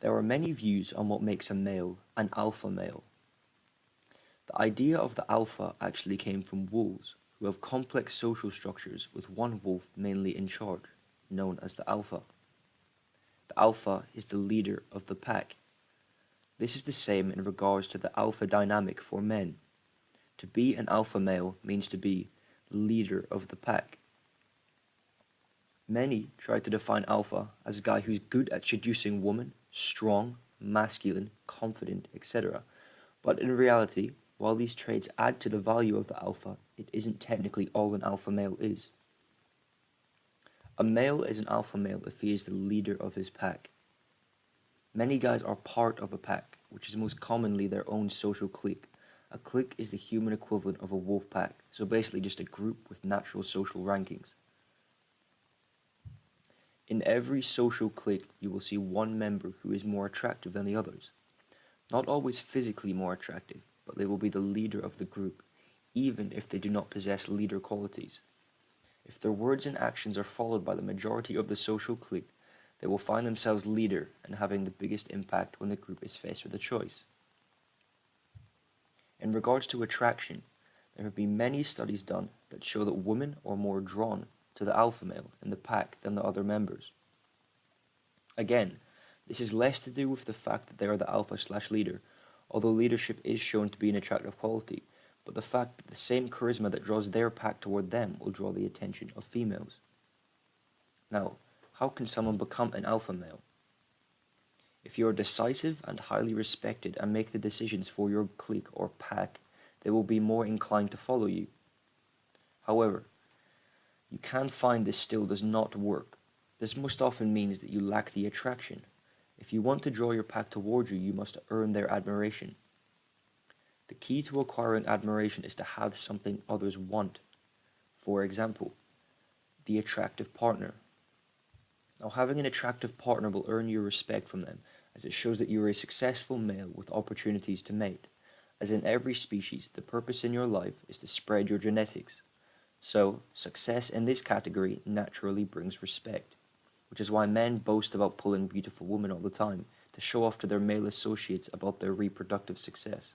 There are many views on what makes a male an alpha male. The idea of the alpha actually came from wolves, who have complex social structures with one wolf mainly in charge, known as the alpha. The alpha is the leader of the pack. This is the same in regards to the alpha dynamic for men. To be an alpha male means to be the leader of the pack. Many try to define alpha as a guy who's good at seducing women, strong, masculine, confident, etc. But in reality, while these traits add to the value of the alpha, it isn't technically all an alpha male is. A male is an alpha male if he is the leader of his pack. Many guys are part of a pack, which is most commonly their own social clique. A clique is the human equivalent of a wolf pack, so basically just a group with natural social rankings. In every social clique, you will see one member who is more attractive than the others. Not always physically more attractive, but they will be the leader of the group, even if they do not possess leader qualities. If their words and actions are followed by the majority of the social clique, they will find themselves leader and having the biggest impact when the group is faced with a choice. In regards to attraction, there have been many studies done that show that women are more drawn to the alpha male in the pack than the other members. Again, this is less to do with the fact that they are the alpha/leader, although leadership is shown to be an attractive quality, but the fact that the same charisma that draws their pack toward them will draw the attention of females. Now, how can someone become an alpha male? If you are decisive and highly respected and make the decisions for your clique or pack, they will be more inclined to follow you. However, you can find this still does not work. This most often means that you lack the attraction. If you want to draw your pack towards you, you must earn their admiration. The key to acquiring admiration is to have something others want. For example, the attractive partner. Now, having an attractive partner will earn your respect from them, as it shows that you are a successful male with opportunities to mate. As in every species, the purpose in your life is to spread your genetics. So, success in this category naturally brings respect, which is why men boast about pulling beautiful women all the time, to show off to their male associates about their reproductive success.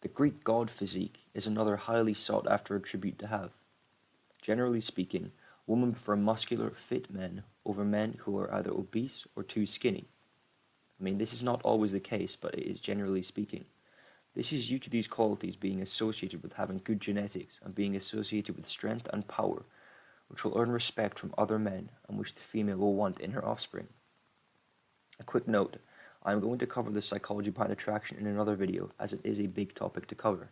The Greek god physique is another highly sought after attribute to have. Generally speaking, women prefer muscular, fit men over men who are either obese or too skinny. This is not always the case, but it is generally speaking. This is due to these qualities being associated with having good genetics and being associated with strength and power, which will earn respect from other men and which the female will want in her offspring. A quick note, I am going to cover the psychology behind attraction in another video, as it is a big topic to cover.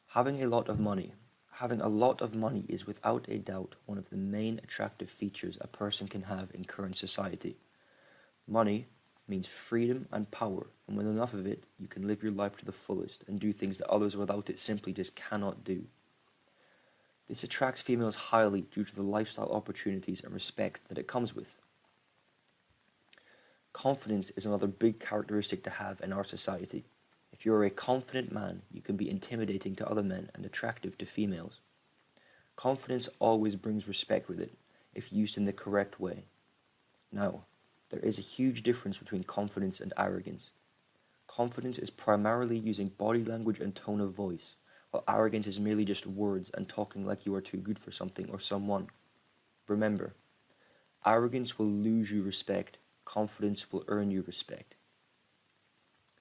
Having a lot of money. Having a lot of money is without a doubt one of the main attractive features a person can have in current society. Money means freedom and power, and with enough of it, you can live your life to the fullest and do things that others without it simply just cannot do. This attracts females highly due to the lifestyle opportunities and respect that it comes with. Confidence is another big characteristic to have in our society. If you are a confident man, you can be intimidating to other men and attractive to females. Confidence always brings respect with it, if used in the correct way. Now, there is a huge difference between confidence and arrogance. Confidence is primarily using body language and tone of voice, while arrogance is merely just words and talking like you are too good for something or someone. Remember, arrogance will lose you respect, confidence will earn you respect.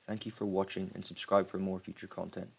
Thank you for watching and subscribe for more future content.